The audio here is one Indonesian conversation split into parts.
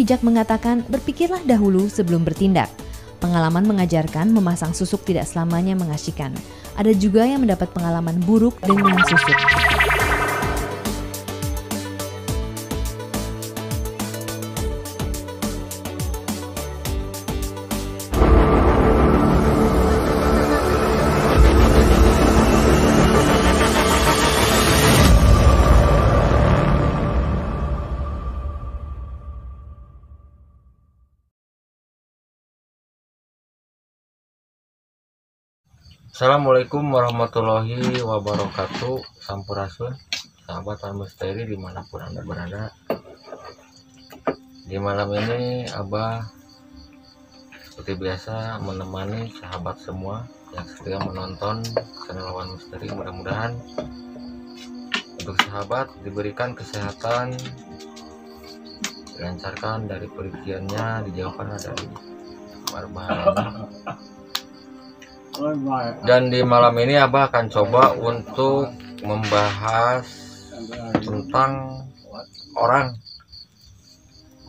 bijak mengatakan berpikirlah dahulu sebelum bertindak. Pengalaman mengajarkan memasang susuk tidak selamanya mengasyikkan. Ada juga yang mendapat pengalaman buruk dengan susuk. Assalamualaikum warahmatullahi wabarakatuh. Sampurasun, sahabat misteri dimanapun Anda berada. Di malam ini Abah seperti biasa menemani sahabat semua yang setia menonton channel Wan Misteri. Mudah-mudahan untuk sahabat diberikan kesehatan, dilancarkan dari periziannya, dijauhkan dari bahaya. Dan di malam ini Abah akan coba untuk membahas tentang orang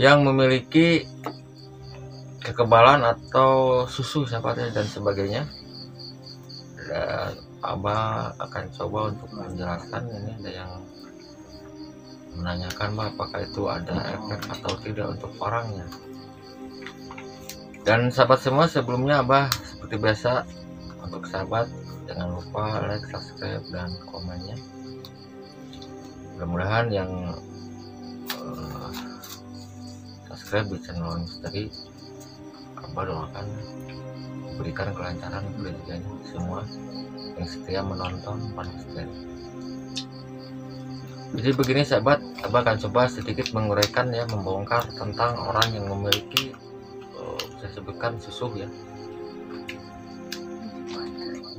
yang memiliki kekebalan atau susu sahabatnya dan sebagainya. Dan Abah akan coba untuk menjelaskan. Ini ada yang menanyakan apakah itu ada efek atau tidak untuk orangnya. Dan sahabat semua, sebelumnya Abah seperti biasa, untuk sahabat jangan lupa like, subscribe, dan komennya. Mudah-mudahan yang subscribe di channel Misteri, Abah doakan berikan kelancaran rezekinya semua yang setia menonton Misteri. Jadi begini sahabat, Abah akan coba sedikit menguraikan ya, membongkar tentang orang yang memiliki bisa sebutkan susu ya,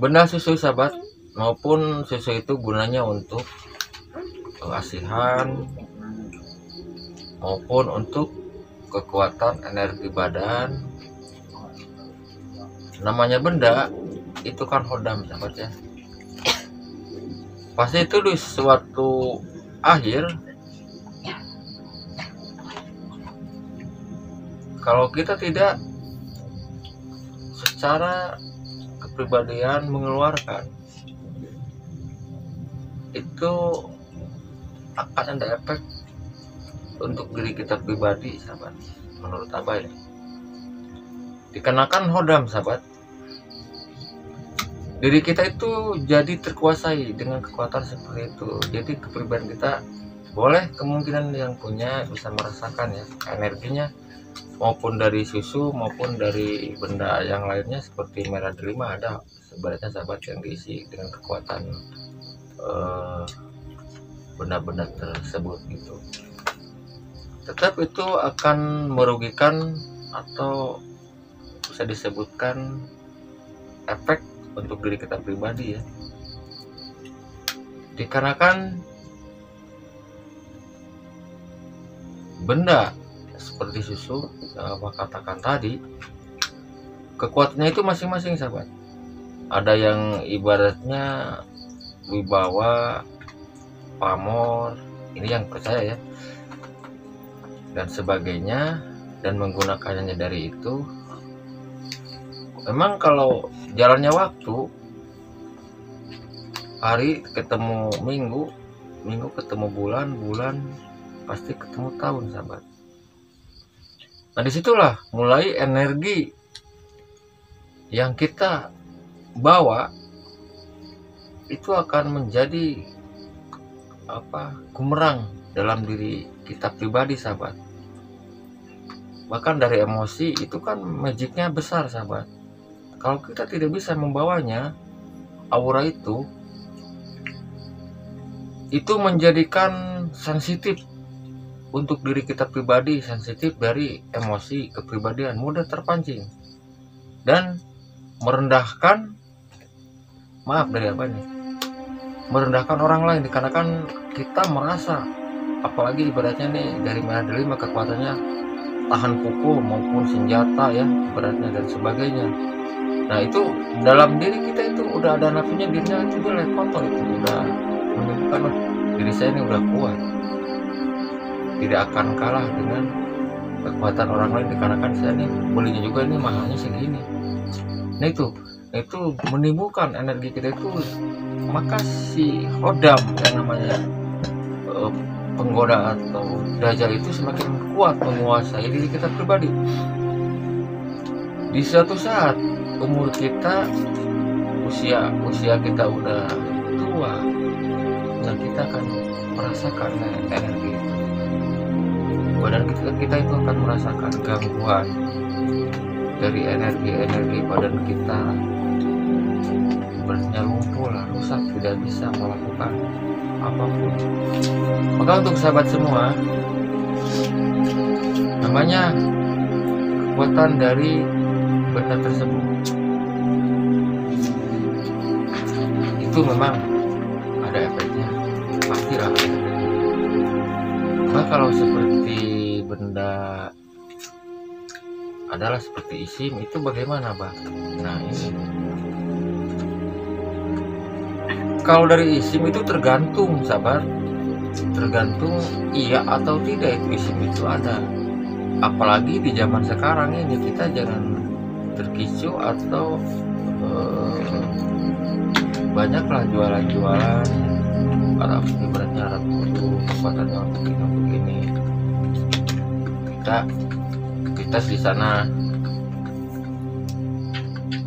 benda susu sahabat, maupun susu itu gunanya untuk pengasihan maupun untuk kekuatan energi badan. Namanya benda itu kan hodam sahabat ya, pasti itu di suatu akhir kalau kita tidak secara kepribadian mengeluarkan, itu akan ada efek untuk diri kita pribadi sahabat. Menurut Abah ya, dikenakan hodam sahabat, diri kita itu jadi terkuasai dengan kekuatan seperti itu. Jadi kepribadian kita boleh kemungkinan yang punya bisa merasakan ya energinya, maupun dari susu maupun dari benda yang lainnya seperti merah delima. Ada sebenarnya sahabat yang diisi dengan kekuatan benda-benda tersebut gitu. Tetap itu akan merugikan atau bisa disebutkan efek untuk diri kita pribadi ya, dikarenakan benda seperti susu yang Abah katakan tadi, kekuatannya itu masing-masing sahabat. Ada yang ibaratnya wibawa, pamor, ini yang percaya ya, dan sebagainya, dan menggunakannya dari itu. Memang kalau jalannya waktu, hari ketemu minggu, minggu ketemu bulan, bulan pasti ketemu tahun sahabat. Nah disitulah mulai energi yang kita bawa itu akan menjadi gumerang dalam diri kita pribadi sahabat. Bahkan dari emosi itu kan magicnya besar sahabat. Kalau kita tidak bisa membawanya, aura itu menjadikan sensitif untuk diri kita pribadi, sensitif dari emosi kepribadian, mudah terpancing dan merendahkan, merendahkan orang lain, dikarenakan kita merasa, apalagi ibaratnya nih dari merah delima kekuatannya tahan pukul maupun senjata ya ibaratnya dan sebagainya. Nah itu dalam diri kita itu udah ada nafsunya, dirinya itu udah kotor, itu udah menunjukkan diri saya ini udah kuat, tidak akan kalah dengan kekuatan orang lain, dikarenakan saya nih belinya juga ini mahalnya segini. Nah itu menimbulkan energi kita itu, maka si hodam yang namanya penggoda atau dajjal itu semakin kuat menguasai diri kita pribadi. Di suatu saat umur kita, usia kita udah tua, dan kita akan merasakan energi itu. Badan kita itu akan merasakan gangguan dari energi badan kita, ibaratnya lumpuh lah, rusak, tidak bisa melakukan apapun. Maka untuk sahabat semua, namanya kekuatan dari benda tersebut itu memang ada efeknya, pastilah ada efeknya. Maka kalau seperti benda adalah seperti isim, itu bagaimana Bang? Nah ini, kalau dari isim itu tergantung sahabat, tergantung iya atau tidak itu isim itu ada. Apalagi di zaman sekarang ini, kita jangan terkicu atau banyaklah jualan-jualan Arab, ibaratnya Arab itu kekuatannya untuk ini. Kita di sana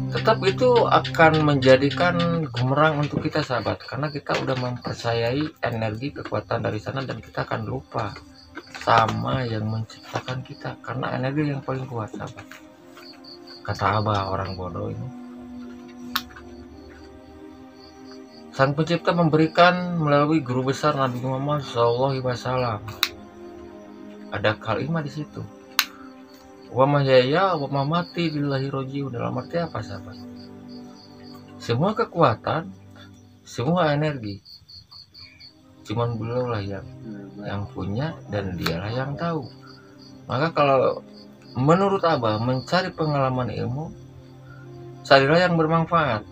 tetap itu akan menjadikan bumerang untuk kita sahabat, karena kita udah mempercayai energi kekuatan dari sana, dan kita akan lupa sama yang menciptakan kita, karena energi yang paling kuat sahabat. Kata Abah orang bodoh ini, Sang Pencipta memberikan melalui guru besar Nabi Muhammad SAW. Ada kalimat di situ. Wa mahyaya wa mamati lillahi rojiun. Dalam arti apa sahabat? Semua kekuatan, semua energi, cuman beliau lah yang punya, dan dialah yang tahu. Maka kalau menurut Abah mencari pengalaman ilmu, carilah yang bermanfaat.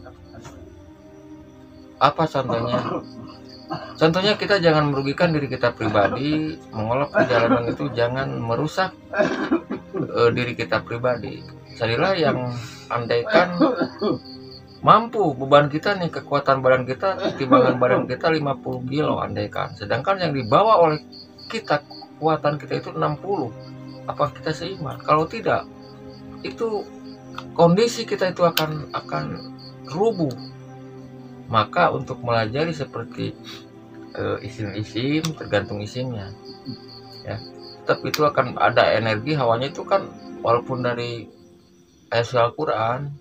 Apa contohnya? Contohnya kita jangan merugikan diri kita pribadi, mengolah perjalanan itu jangan merusak diri kita pribadi. Carilah yang andaikan mampu beban kita nih, kekuatan badan kita, timbangan badan kita 50 kilo andaikan, sedangkan yang dibawa oleh kita, kekuatan kita itu 60. Apa kita seimbang? Kalau tidak, itu kondisi kita itu akan rubuh. Maka untuk melajari seperti isim-isim, tergantung isimnya ya, tetap itu akan ada energi hawanya itu kan, walaupun dari ayat Al-Quran,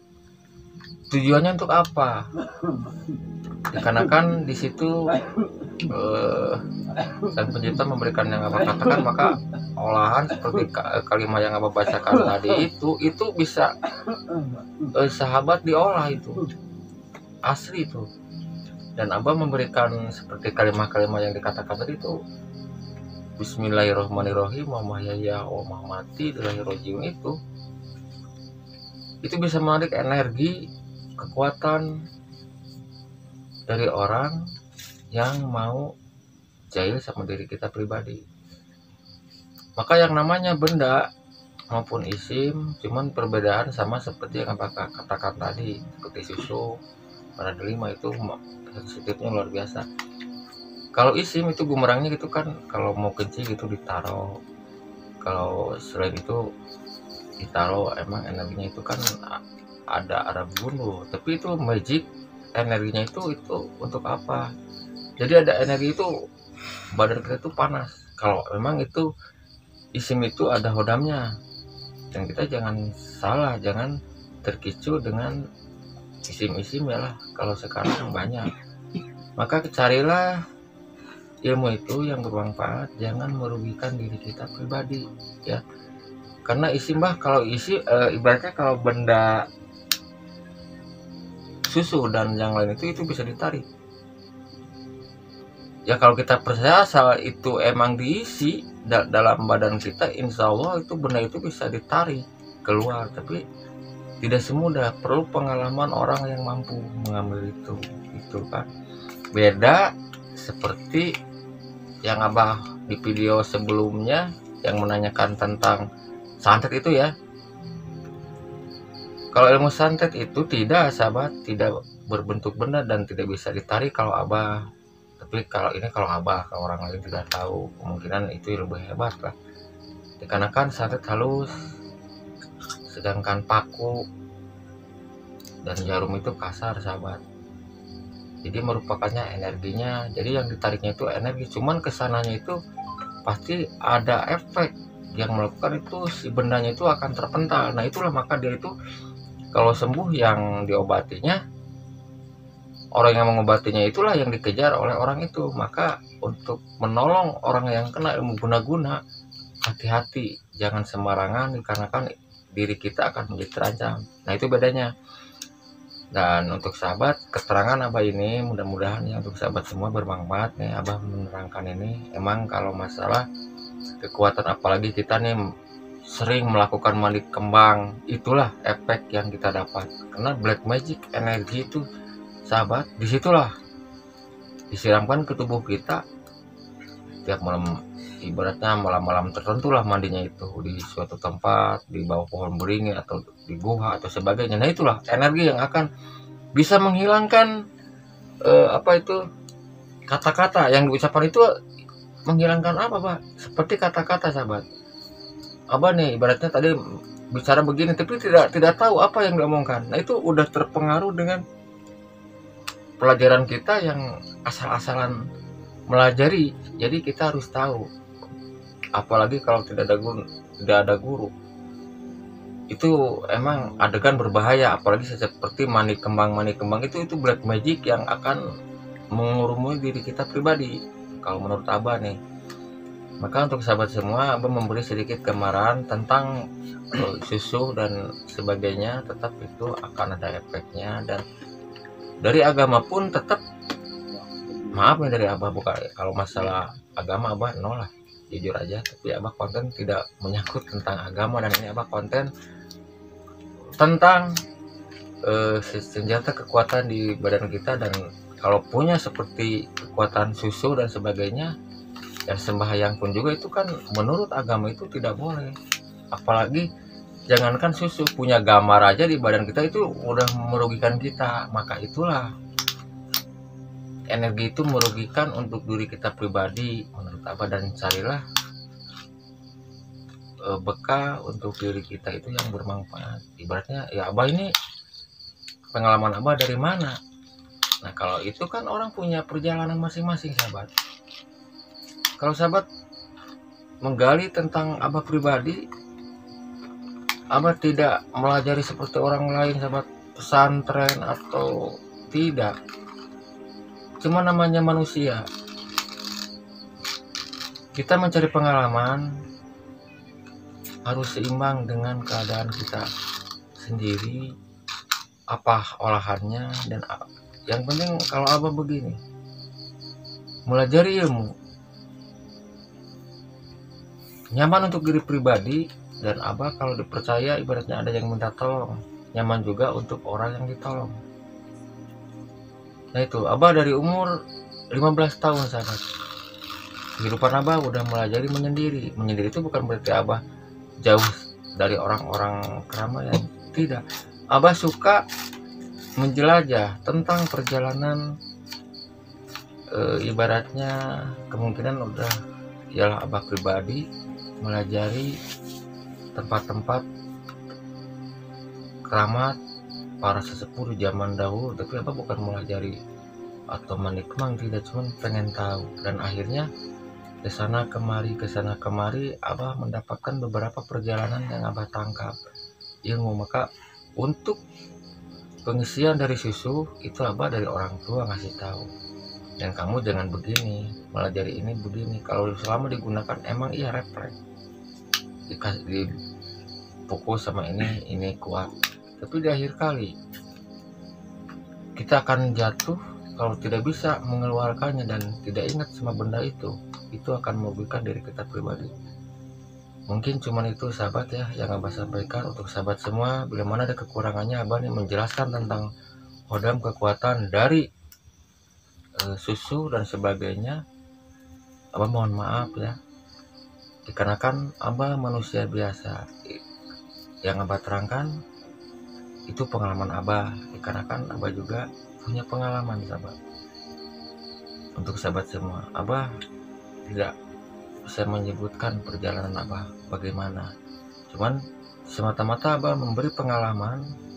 tujuannya untuk apa? Dikarenakan di situ Sang Pencipta memberikan yang Abah katakan, maka olahan seperti kalimat yang Abah bacakan tadi itu bisa sahabat diolah, itu asli itu. Dan Abah memberikan seperti kalimat-kalimat yang dikatakan tadi itu, Bismillahirrahmanirrahim, wa mahyaya wa mamati lillahi rojiun, itu bisa menarik energi kekuatan dari orang yang mau jahil sama diri kita pribadi. Maka yang namanya benda maupun isim cuman perbedaan, sama seperti yang Abah katakan tadi, seperti susu pada delima itu sensitifnya luar biasa. Kalau isim itu bumerangnya gitu kan, kalau mau kencing gitu ditaruh, kalau selain itu ditaruh, emang energinya itu kan ada Arab bunuh, tapi itu magic, energinya itu untuk apa? Jadi ada energi itu, badan kita itu panas. Kalau memang itu isim itu ada hodamnya, dan kita jangan salah, jangan terkicu dengan isim-isim ya lah. Kalau sekarang banyak, maka carilah ilmu itu yang bermanfaat, jangan merugikan diri kita pribadi ya. Karena isim kalau isi ibaratnya kalau benda susu dan yang lain itu bisa ditarik ya. Kalau kita percaya asal itu emang diisi dalam badan kita, insya Allah itu benda itu bisa ditarik keluar. Tapi tidak semudah, perlu pengalaman orang yang mampu mengambil itu kan. Beda seperti yang Abah di video sebelumnya yang menanyakan tentang santet itu ya. Kalau ilmu santet itu tidak sahabat, tidak berbentuk benda dan tidak bisa ditarik kalau abah. Tapi kalau abah, kalau orang lain tidak tahu, kemungkinan itu lebih hebat lah. Dikarenakan santet halus, sedangkan paku dan jarum itu kasar sahabat. Jadi merupakannya energinya, jadi yang ditariknya itu energi, cuman kesananya itu pasti ada efek yang melakukan itu, si bendanya itu akan terpental. Nah itulah maka dia itu kalau sembuh yang diobatinya, orang yang mengobatinya itulah yang dikejar oleh orang itu. Maka untuk menolong orang yang kena ilmu guna-guna, hati-hati, jangan sembarangan, dikarenakan diri kita akan menjadi terancam. Nah itu bedanya. Dan untuk sahabat, keterangan abah ini mudah-mudahan ya untuk sahabat semua bermanfaat nih. Abah menerangkan ini, emang kalau masalah kekuatan, apalagi kita nih sering melakukan mandi kembang, itulah efek yang kita dapat. Karena black magic energi itu sahabat, disitulah disiramkan ke tubuh kita tiap malam, ibaratnya malam-malam tertentu lah mandinya itu, di suatu tempat, di bawah pohon beringin atau di gua atau sebagainya. Nah itulah energi yang akan bisa menghilangkan kata-kata yang diucapkan itu. Menghilangkan apa Pak? Seperti kata-kata sahabat, abah nih ibaratnya tadi bicara begini tapi tidak tahu apa yang diomongkan. Nah itu udah terpengaruh dengan pelajaran kita yang asal-asalan melajari. Jadi kita harus tahu, apalagi kalau tidak ada guru, itu emang adegan berbahaya. Apalagi seperti mani kembang itu black magic yang akan mengurungi diri kita pribadi kalau menurut abah nih. Maka untuk sahabat semua, abah memberi sedikit gambaran tentang susu dan sebagainya, tetap itu akan ada efeknya. Dan dari agama pun tetap, maaf nih dari abah, bukan kalau masalah agama abah nol lah, jujur aja. Tapi abah konten tidak menyangkut tentang agama, dan ini abah konten tentang senjata kekuatan di badan kita. Dan kalau punya seperti kekuatan susu dan sebagainya, dan sembahyang pun juga itu kan menurut agama itu tidak boleh. Apalagi jangankan susu, punya gambar aja di badan kita itu udah merugikan kita. Maka itulah energi itu merugikan untuk diri kita pribadi menurut abah. Dan carilah bekal untuk diri kita itu yang bermanfaat. Ibaratnya ya abah ini pengalaman abah dari mana. Nah kalau itu kan orang punya perjalanan masing-masing sahabat. Kalau sahabat menggali tentang abah pribadi, abah tidak melajari seperti orang lain sahabat, pesantren atau tidak. Cuma namanya manusia, kita mencari pengalaman harus seimbang dengan keadaan kita sendiri, apa olahannya. Dan yang penting kalau abah begini, melajari ilmu nyaman untuk diri pribadi, dan abah kalau dipercaya ibaratnya ada yang minta tolong, nyaman juga untuk orang yang ditolong. Nah itu abah dari umur 15 tahun sahabat, kehidupan abah udah melajari menyendiri. Menyendiri itu bukan berarti abah jauh dari orang-orang keramaian, tidak. Abah suka menjelajah tentang perjalanan, ibaratnya kemungkinan udah ialah abah pribadi melajari tempat-tempat keramat para sesepuh di zaman dahulu. Tapi abah bukan melajari atau menikmang, tidak, cuma pengen tahu. Dan akhirnya kesana kemari abah mendapatkan beberapa perjalanan yang abah tangkap ilmu. Maka untuk pengisian dari susu itu abah dari orang tua ngasih tahu, dan kamu jangan begini, melajari ini begini. Kalau selama digunakan emang iya refleks, dipukul sama ini kuat, tapi di akhir kali kita akan jatuh kalau tidak bisa mengeluarkannya dan tidak ingat sama benda itu akan merugikan diri kita pribadi. Mungkin cuman itu sahabat ya yang abah sampaikan untuk sahabat semua. Bila mana ada kekurangannya, abah nih menjelaskan tentang hodam kekuatan dari susu dan sebagainya, abah mohon maaf ya. dikarenakan Abah manusia biasa. Yang Abah terangkan itu pengalaman Abah, dikarenakan Abah juga punya pengalaman, sahabat. Untuk sahabat semua, Abah tidak bisa menyebutkan perjalanan Abah bagaimana, cuman semata-mata Abah memberi pengalaman.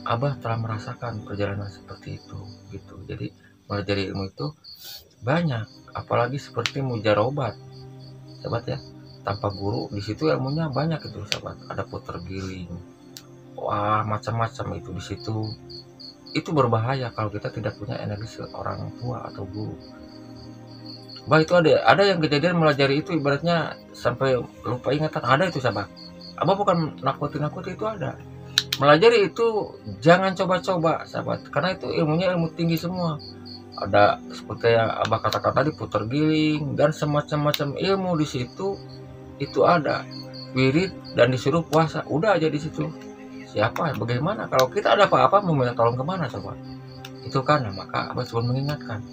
Abah telah merasakan perjalanan seperti itu gitu. Jadi mempelajari ilmu itu banyak, apalagi seperti mujarobat, sahabat ya, tanpa guru. Di situ ilmunya banyak itu, sahabat. Ada puter giling, wah macam-macam itu di situ. Itu berbahaya kalau kita tidak punya energi seorang tua atau guru. Bah, itu ada yang kejadian melajari itu ibaratnya sampai lupa ingatan, ada itu, sahabat. Abah bukan nakuti itu, ada. Melajari itu jangan coba-coba, sahabat, karena itu ilmunya ilmu tinggi semua. Ada seperti yang Abah katakan tadi, putar giling dan semacam-macam ilmu di situ. Itu ada wirid dan disuruh puasa, udah aja di situ. Siapa bagaimana kalau kita ada apa-apa mau minta tolong kemana, coba? Itu kan, maka Abah cuma mengingatkan,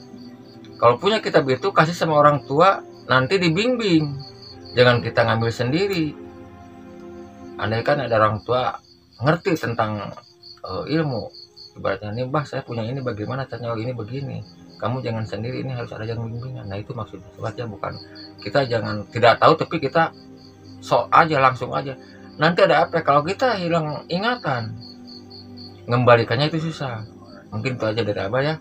kalau punya kitab itu kasih sama orang tua, nanti dibimbing, jangan kita ngambil sendiri. Andai kan ada orang tua ngerti tentang ilmu, ibaratnya nih, bah saya punya ini, bagaimana caranya, ini begini, kamu jangan sendiri, ini harus ada yang bimbingan. Nah itu maksudnya, sahabat ya, bukan kita jangan tidak tahu tapi kita sok aja, langsung aja. Nanti ada apa kalau kita hilang ingatan, mengembalikannya itu susah. Mungkin itu aja dari Abah ya.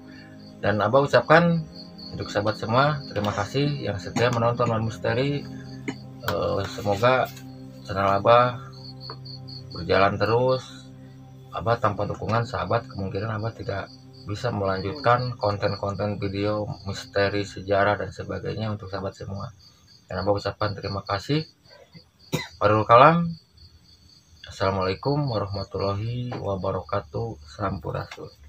Dan Abah ucapkan untuk sahabat semua, terima kasih yang setia menonton Malam Misteri. Semoga channel Abah berjalan terus. Abah tanpa dukungan sahabat, kemungkinan Abah tidak bisa melanjutkan konten-konten video misteri, sejarah dan sebagainya untuk sahabat semua. Dan Abah ucapkan terima kasih. Warul kalam. Assalamualaikum warahmatullahi wabarakatuh. Sampurasun.